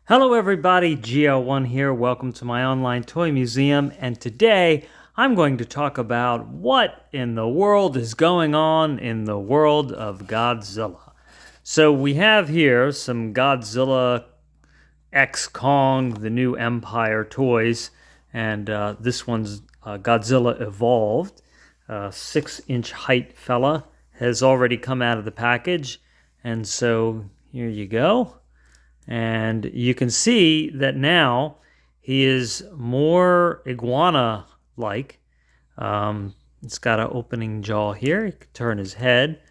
Hello everybody, GL1 here. Welcome to my online toy museum, and today I'm going to talk about what in the world is going on in the world of Godzilla. So we have here some Godzilla X Kong, the new Empire toys, and this one's Godzilla Evolved. 6-inch height fella has already come out of the package, and so here you go. And you can see that now he is more iguana-like. It's got an opening jaw here. He can turn his head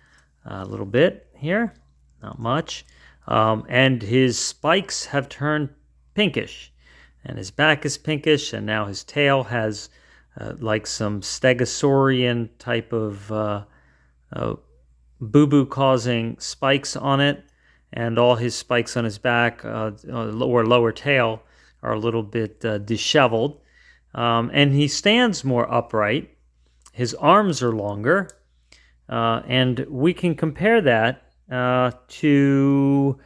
a little bit here, not much. And his spikes have turned pinkish. And his back is pinkish, and now his tail has like some stegosaurian type of boo-boo causing spikes on it. And all his spikes on his back or lower tail are a little bit disheveled. And he stands more upright. His arms are longer. And we can compare that to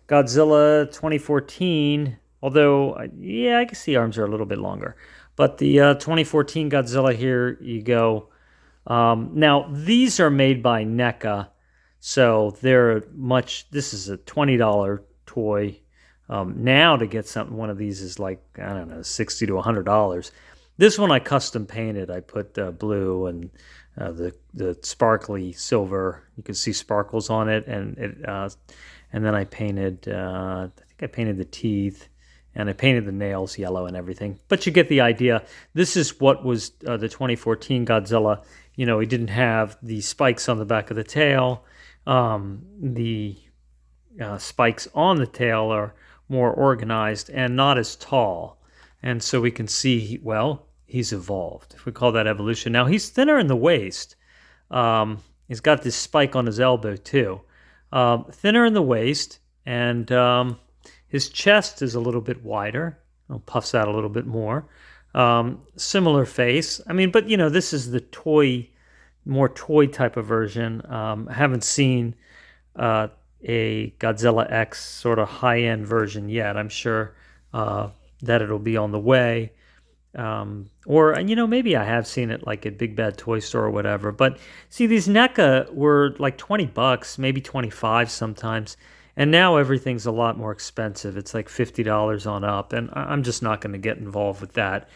Godzilla 2014, although, yeah, I guess the arms are a little bit longer. But the 2014 Godzilla, here you go. Now, these are made by NECA. So they're this is a $20 toy. Now to get one of these is like, I don't know, $60 to $100. This one I custom painted. I put blue and the sparkly silver. You can see sparkles on it, and then I painted. I think I painted the teeth, and I painted the nails yellow and everything. But you get the idea. This is what was the 2014 Godzilla. You know, he didn't have the spikes on the back of the tail. The spikes on the tail are more organized and not as tall. And so we can see, well, he's evolved. If we call that evolution. Now, he's thinner in the waist. He's got this spike on his elbow, too. Thinner in the waist, and his chest is a little bit wider. Puffs out a little bit more. Similar face. I mean, but, you know, this is the more toy type of version. I haven't seen a Godzilla X sort of high-end version yet. I'm sure that it'll be on the way. Or, you know, maybe I have seen it like at Big Bad Toy Store or whatever. But see, these NECA were like $20, maybe $25 sometimes. And now everything's a lot more expensive. It's like $50 on up. And I'm just not going to get involved with that.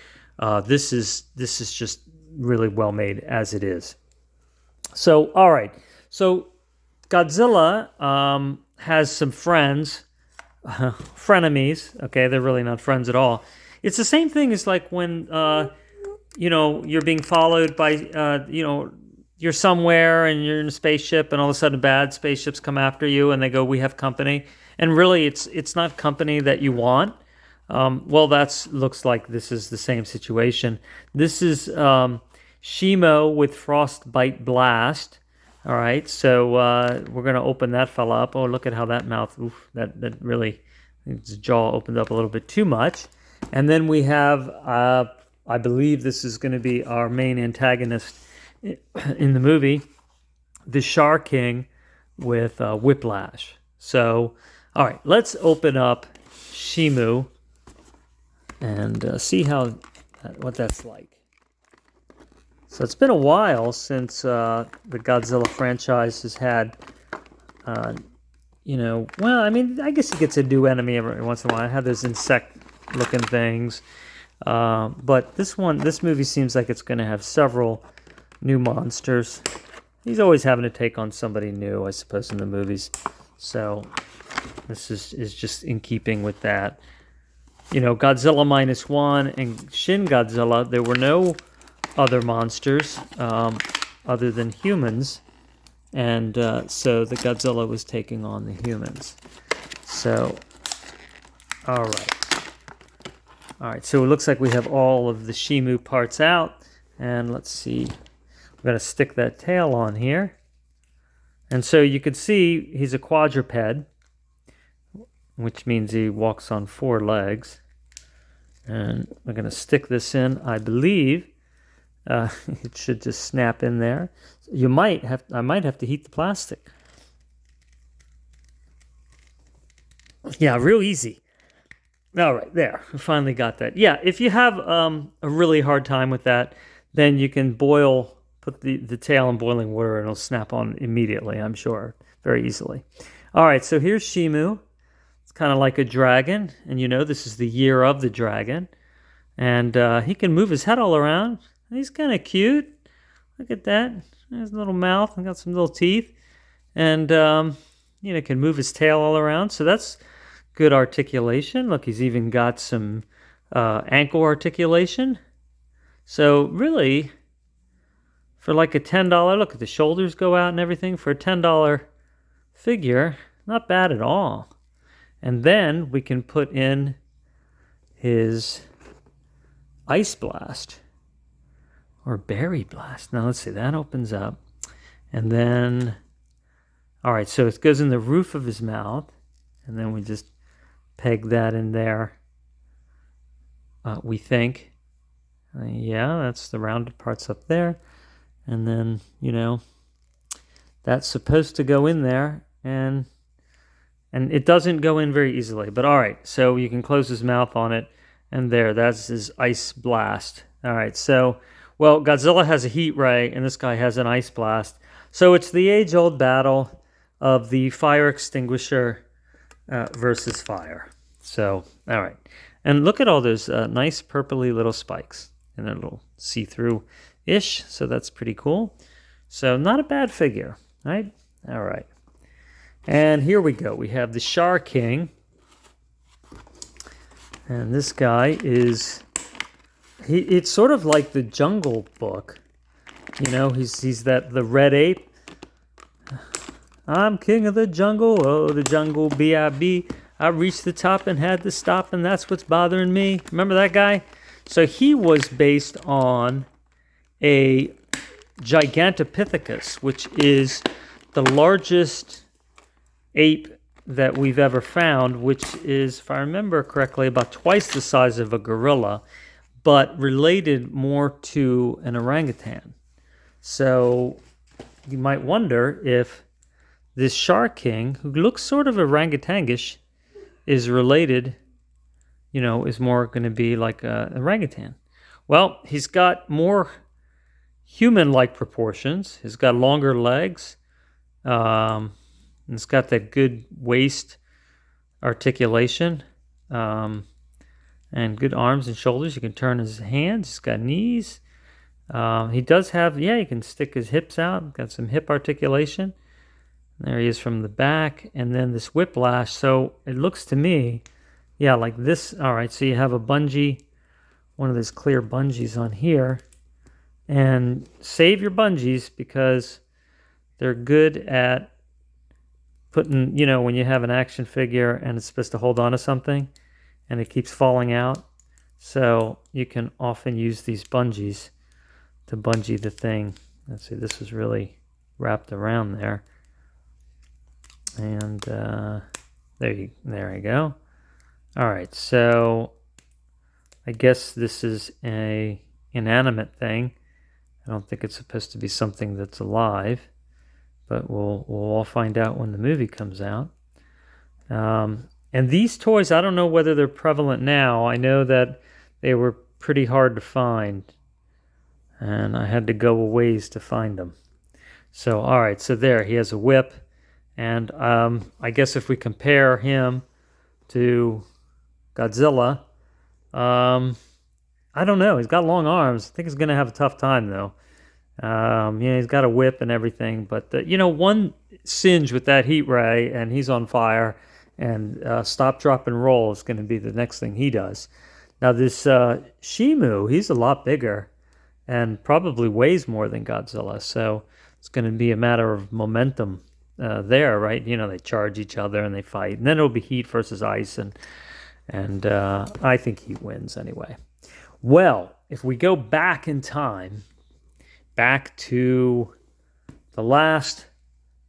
This is just really well made as it is. So, all right. So, Godzilla has some friends, frenemies. Okay, they're really not friends at all. It's the same thing as like when, you know, you're being followed by, you know, you're somewhere and you're in a spaceship, and all of a sudden bad spaceships come after you, and they go, "We have company." And really, it's not company that you want. Well, looks like this is the same situation. This is Shimu with Frostbite Blast. All right, so we're going to open that fella up. Oh, look at how that mouth, oof, that really, his jaw opened up a little bit too much. And then we have, I believe this is going to be our main antagonist in the movie, the SharKing with Whiplash. So, all right, let's open up Shimu and see what that's like. So it's been a while since the Godzilla franchise has had, you know, well, I mean, I guess he gets a new enemy every once in a while. I have those insect-looking things. But this movie seems like it's going to have several new monsters. He's always having to take on somebody new, I suppose, in the movies. So this is just in keeping with that. You know, Godzilla -1 and Shin Godzilla, there were no other monsters other than humans, and so the Godzilla was taking on the humans. So, all right. So it looks like we have all of the Shimu parts out, and let's see. We're going to stick that tail on here, and so you can see he's a quadruped, which means he walks on 4 legs. And we're going to stick this in, I believe. It should just snap in there. I might have to heat the plastic. Yeah, real easy. All right, there. We finally got that. Yeah, if you have a really hard time with that, then you can put the tail in boiling water and it'll snap on immediately, I'm sure, very easily. All right, so here's Shimu. It's kind of like a dragon, and this is the year of the dragon. And he can move his head all around. He's kind of cute. Look at that. His little mouth and got some little teeth. And, can move his tail all around. So that's good articulation. Look, he's even got some ankle articulation. So really, for like a $10, look at the shoulders go out and everything. For a $10 figure, not bad at all. And then we can put in his Ice Blast or Berry Blast. Now let's see, that opens up. And then, all right, so it goes in the roof of his mouth. And then we just peg that in there, we think. Yeah, that's the rounded parts up there. And then, that's supposed to go in there. And it doesn't go in very easily. But all right, so you can close his mouth on it. And there, that's his Ice Blast. All right, so, well, Godzilla has a heat ray, and this guy has an Ice Blast. So it's the age-old battle of the fire extinguisher versus fire. So, all right. And look at all those nice purpley little spikes. And a little see-through-ish, so that's pretty cool. So not a bad figure, right? All right. And here we go. We have the SharKing. And this guy it's sort of like the Jungle Book. He's the red ape. I'm king of the jungle, oh, the jungle B.I.B. I reached the top and had to stop, and that's what's bothering me. Remember that guy? So he was based on a Gigantopithecus, which is the largest ape that we've ever found, which is, if I remember correctly, about twice the size of a gorilla, but related more to an orangutan. So you might wonder if this SharKing, who looks sort of orangutangish, is related, is more going to be like an orangutan. Well, he's got more human-like proportions. He's got longer legs. And it's got that good waist articulation and good arms and shoulders. You can turn his hands. He's got knees. He does have, he can stick his hips out. Got some hip articulation. There he is from the back. And then this whiplash. So it looks to me, like this. All right, so you have a bungee, one of those clear bungees on here. And save your bungees because they're good at putting, when you have an action figure and it's supposed to hold on to something and it keeps falling out. So you can often use these bungees to bungee the thing. Let's see, this is really wrapped around there. And there you go. All right, so I guess this is a inanimate thing. I don't think it's supposed to be something that's alive. But we'll all find out when the movie comes out. And these toys, I don't know whether they're prevalent now. I know that they were pretty hard to find. And I had to go a ways to find them. So, all right, so there, he has a whip. And I guess if we compare him to Godzilla, I don't know. He's got long arms. I think he's going to have a tough time, though. He's got a whip and everything, but one singe with that heat ray and he's on fire, and stop, drop, and roll is going to be the next thing he does. Now this Shimu, he's a lot bigger and probably weighs more than Godzilla, so it's going to be a matter of momentum there, right? They charge each other and they fight, and then it'll be heat versus ice, and I think heat wins anyway. Well, if we go back in time, back to the last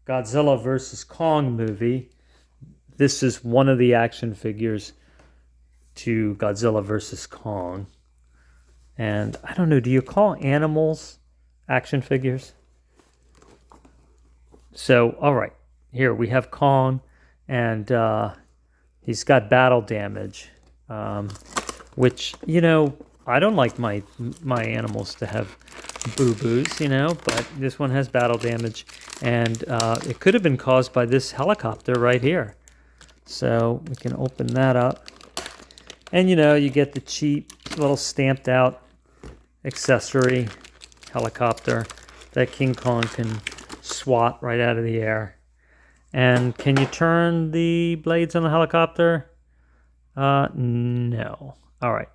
Godzilla vs. Kong movie. This is one of the action figures to Godzilla vs. Kong. And I don't know, do you call animals action figures? So, all right, here we have Kong, and he's got battle damage. which, I don't like my animals to have boo-boos, but this one has battle damage, and it could have been caused by this helicopter right here. So we can open that up, and you get the cheap little stamped out accessory helicopter that King Kong can swat right out of the air. And can you turn the blades on the helicopter? No. All right,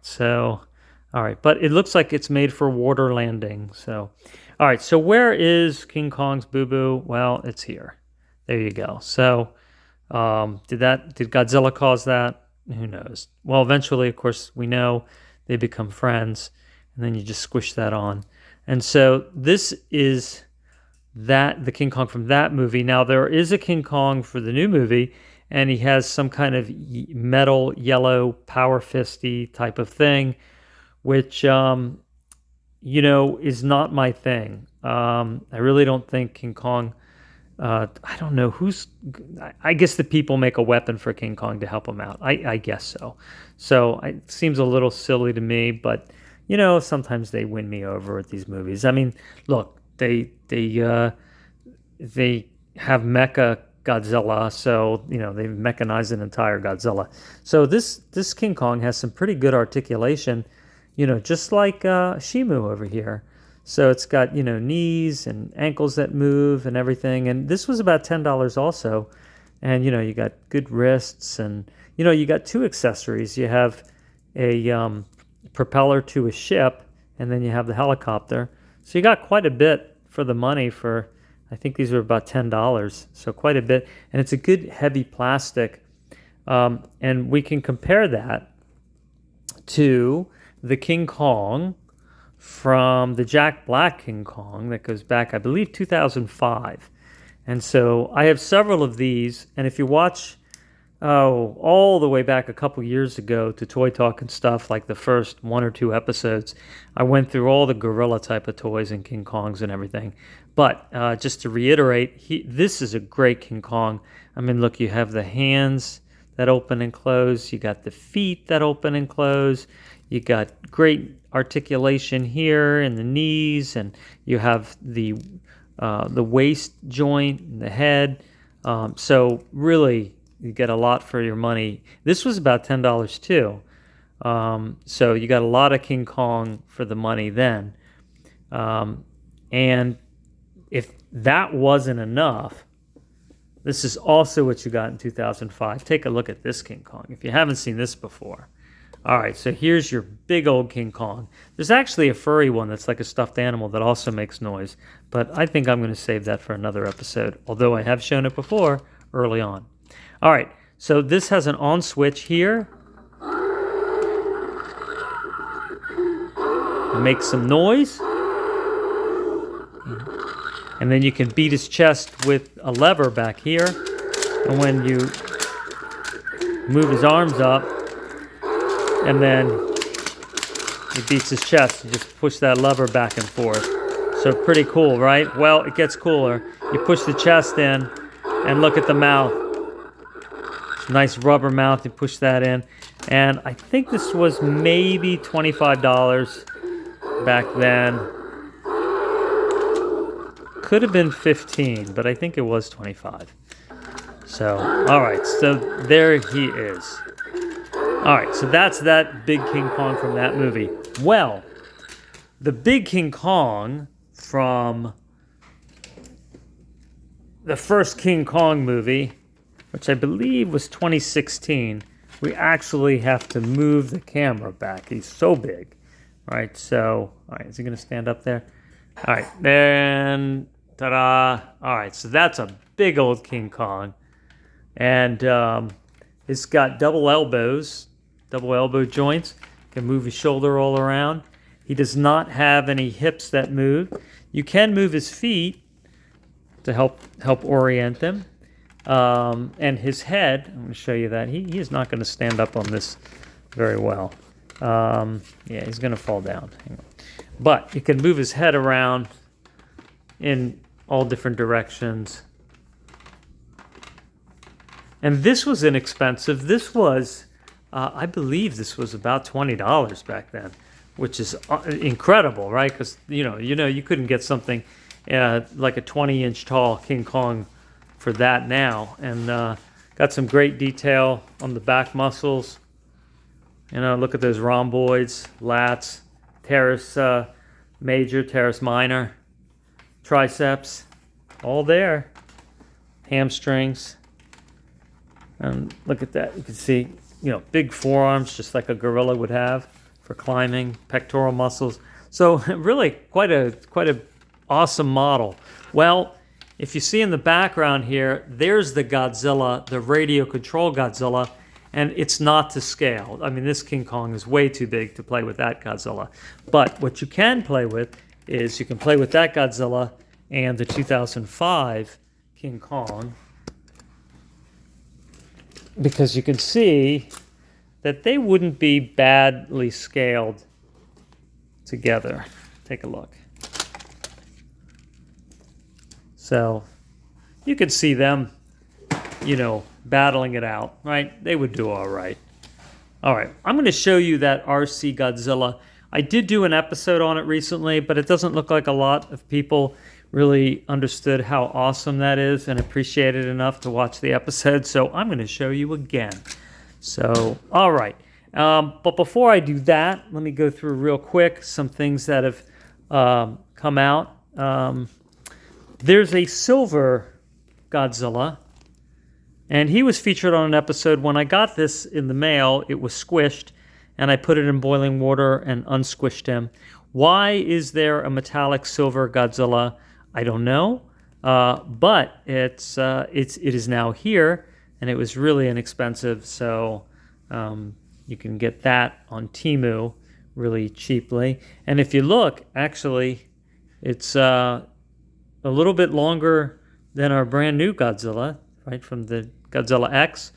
but it looks like it's made for water landing. So, all right, so where is King Kong's boo-boo? Well, it's here. There you go. So, did Godzilla cause that? Who knows? Well, eventually, of course, we know they become friends, and then you just squish that on. And so this is the King Kong from that movie. Now, there is a King Kong for the new movie, and he has some kind of metal, yellow, power fisty type of thing, which, is not my thing. I really don't think King Kong, I don't know I guess the people make a weapon for King Kong to help him out. I guess so. So it seems a little silly to me, but, sometimes they win me over with these movies. I mean, look, they have Mecha Godzilla, so they've mechanized an entire Godzilla. So this King Kong has some pretty good articulation, just like Shimu over here. So it's got knees and ankles that move and everything. And this was about $10 also. And you got good wrists, and you got two accessories. You have a propeller to a ship, and then you have the helicopter. So you got quite a bit for the money for, I think these are about $10, so quite a bit. And it's a good heavy plastic. And we can compare that to the King Kong from the Jack Black King Kong that goes back, I believe, 2005. And so I have several of these. And if you watch, all the way back a couple years ago to Toy Talk and stuff, like the first 1 or 2 episodes, I went through all the gorilla type of toys and King Kongs and everything. But just to reiterate, this is a great King Kong. I mean, look, you have the hands that open and close. You got the feet that open and close. You got great articulation here in the knees, and you have the waist joint and the head. So really, you get a lot for your money. This was about $10 too. So you got a lot of King Kong for the money then. And if that wasn't enough, this is also what you got in 2005. Take a look at this King Kong if you haven't seen this before. All right, so here's your big old King Kong. There's actually a furry one that's like a stuffed animal that also makes noise, but I think I'm going to save that for another episode, although I have shown it before early on. All right, so this has an on switch here. It makes some noise. And then you can beat his chest with a lever back here. And when you move his arms up, and then he beats his chest, you just push that lever back and forth. So pretty cool, right? Well, it gets cooler. You push the chest in, and look at the mouth. Nice rubber mouth, you push that in. And I think this was maybe $25 back then. Could have been 15, but I think it was 25. So, all right, so there he is. All right, so that's that big King Kong from that movie. Well, the big King Kong from the first King Kong movie, which I believe was 2016, we actually have to move the camera back. He's so big. All right, so, all right, is he going to stand up there? All right, then, ta-da. All right, so that's a big old King Kong. And it's got double elbow joints. Can move his shoulder all around. He does not have any hips that move. You can move his feet to help orient them. And his head, I'm going to show you that. He is not going to stand up on this very well. Yeah, he's going to fall down. Hang on. But you can move his head around in all different directions. And this was inexpensive. This was I believe this was about $20 back then, which is incredible, right? Because you couldn't get something like a 20-inch tall King Kong for that now. And got some great detail on the back muscles. Look at those rhomboids, lats, teres major, teres minor, triceps, all there. Hamstrings. And look at that. You can see, big forearms, just like a gorilla would have for climbing, pectoral muscles. So really quite a awesome model. Well, if you see in the background here, there's the Godzilla, the radio control Godzilla, and it's not to scale. I mean, this King Kong is way too big to play with that Godzilla. But what you can play with is you can play with that Godzilla and the 2005 King Kong, because you can see that they wouldn't be badly scaled together. Take a look. So you could see them, battling it out, right? They would do all right. All right, I'm going to show you that RC Godzilla. I did do an episode on it recently, but it doesn't look like a lot of people really understood how awesome that is and appreciate it enough to watch the episode. So I'm going to show you again. So, all right. But before I do that, let me go through real quick some things that have come out. There's a silver Godzilla, and he was featured on an episode. When I got this in the mail, it was squished, and I put it in boiling water and unsquished him. Why is there a metallic silver Godzilla? I don't know, but it is now here, and it was really inexpensive, so you can get that on Temu really cheaply. And if you look, actually, it's a little bit longer than our brand new Godzilla, right, from the Godzilla X,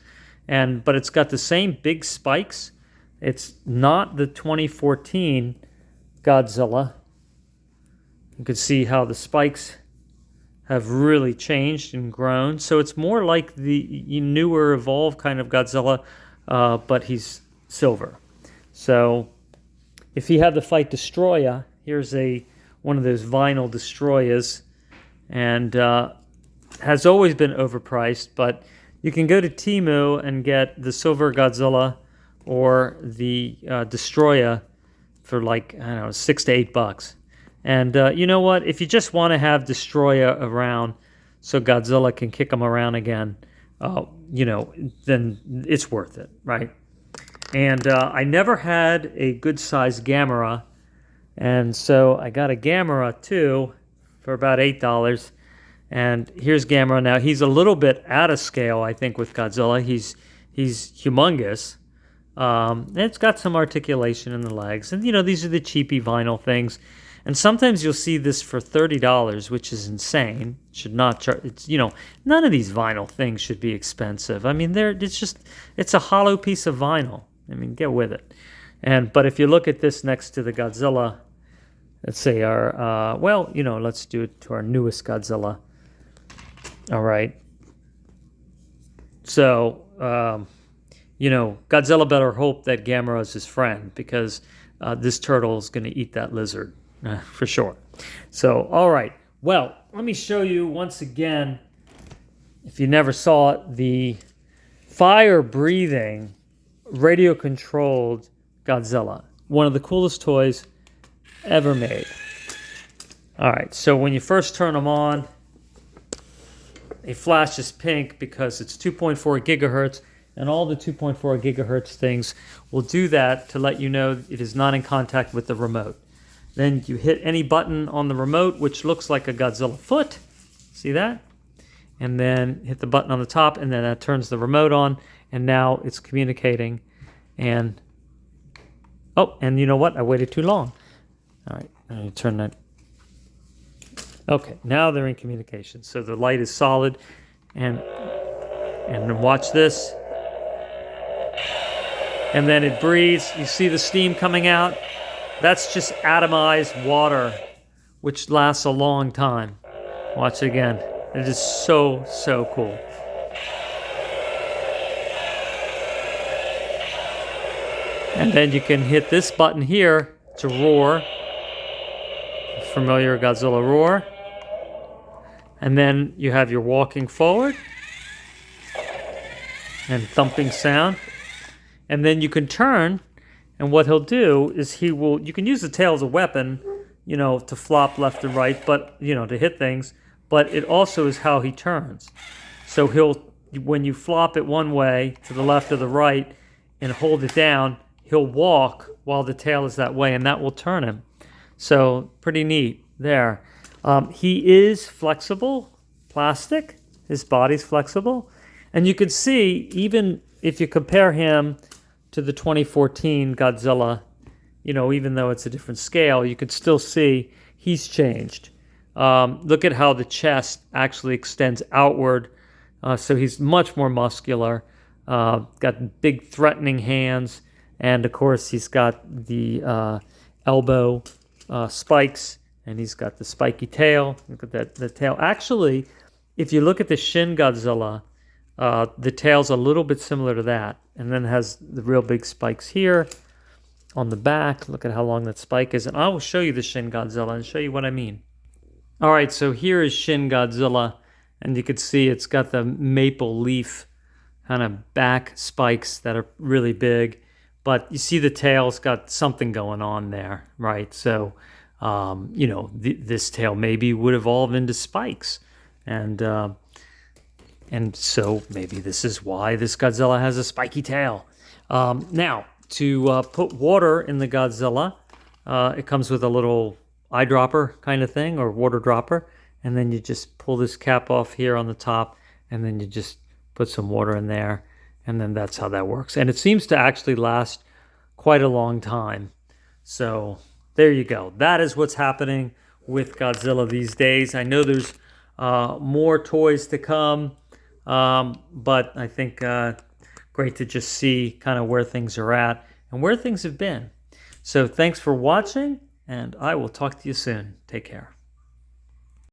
but it's got the same big spikes. It's not the 2014 Godzilla. You can see how the spikes have really changed and grown. So it's more like the newer, evolved kind of Godzilla, but he's silver. So if he had to fight Destroya, here's one of those vinyl Destroyas, and has always been overpriced, but you can go to Temu and get the silver Godzilla or the Destroya for like, I don't know, $6 to $8. And you know what? If you just want to have Destroya around so Godzilla can kick him around again, then it's worth it, right? And I never had a good-sized Gamera, and so I got a Gamera too for about $8. And here's Gamera now. He's a little bit out of scale, I think, with Godzilla. He's humongous. It's got some articulation in the legs. And, these are the cheapy vinyl things. And sometimes you'll see this for $30, which is insane. Should not charge. It's, none of these vinyl things should be expensive. I mean, it's a hollow piece of vinyl. I mean, get with it. But if you look at this next to the Godzilla, let's say let's do it to our newest Godzilla. All right. So, Godzilla better hope that Gamera is his friend, because this turtle is going to eat that lizard for sure. So, all right. Well, let me show you once again, if you never saw it, the fire-breathing, radio-controlled Godzilla. One of the coolest toys ever made. All right. So when you first turn them on, they flash is pink because it's 2.4 gigahertz. And all the 2.4 gigahertz things will do that to let you know it is not in contact with the remote. Then you hit any button on the remote, which looks like a Godzilla foot. See that? And then hit the button on the top, and then that turns the remote on. And now it's communicating. And you know what? I waited too long. All right, I'm going to turn that. Okay, now they're in communication. So the light is solid. And watch this. And then it breathes. You see the steam coming out? That's just atomized water, which lasts a long time. Watch it again. It is so, so cool. And then you can hit this button here to roar. Familiar Godzilla roar. And then you have your walking forward and thumping sound. And then you can turn, and what he'll do is you can use the tail as a weapon, to flop left and right, but, to hit things, but it also is how he turns. So when you flop it one way to the left or the right and hold it down, he'll walk while the tail is that way, and that will turn him. So pretty neat there. He is flexible, plastic. His body's flexible. And you can see, even if you compare him to the 2014 Godzilla, even though it's a different scale, you could still see he's changed. Look at how the chest actually extends outward. So he's much more muscular, got big threatening hands, and of course he's got the elbow spikes, and he's got the spiky tail. Look at the tail. Actually, if you look at the Shin Godzilla, the tail's a little bit similar to that, and then has the real big spikes here on the back. Look at how long that spike is, and I will show you the Shin Godzilla and show you what I mean. All right, so here is Shin Godzilla, and you can see it's got the maple leaf kind of back spikes that are really big, but you see the tail's got something going on there, right? So, this tail maybe would evolve into spikes, and so maybe this is why this Godzilla has a spiky tail. Now, to put water in the Godzilla, it comes with a little eyedropper kind of thing, or water dropper, and then you just pull this cap off here on the top, and then you just put some water in there, and then that's how that works. And it seems to actually last quite a long time. So there you go. That is what's happening with Godzilla these days. I know there's more toys to come, but I think great to just see kind of where things are at and where things have been. So thanks for watching, and I will talk to you soon. Take care.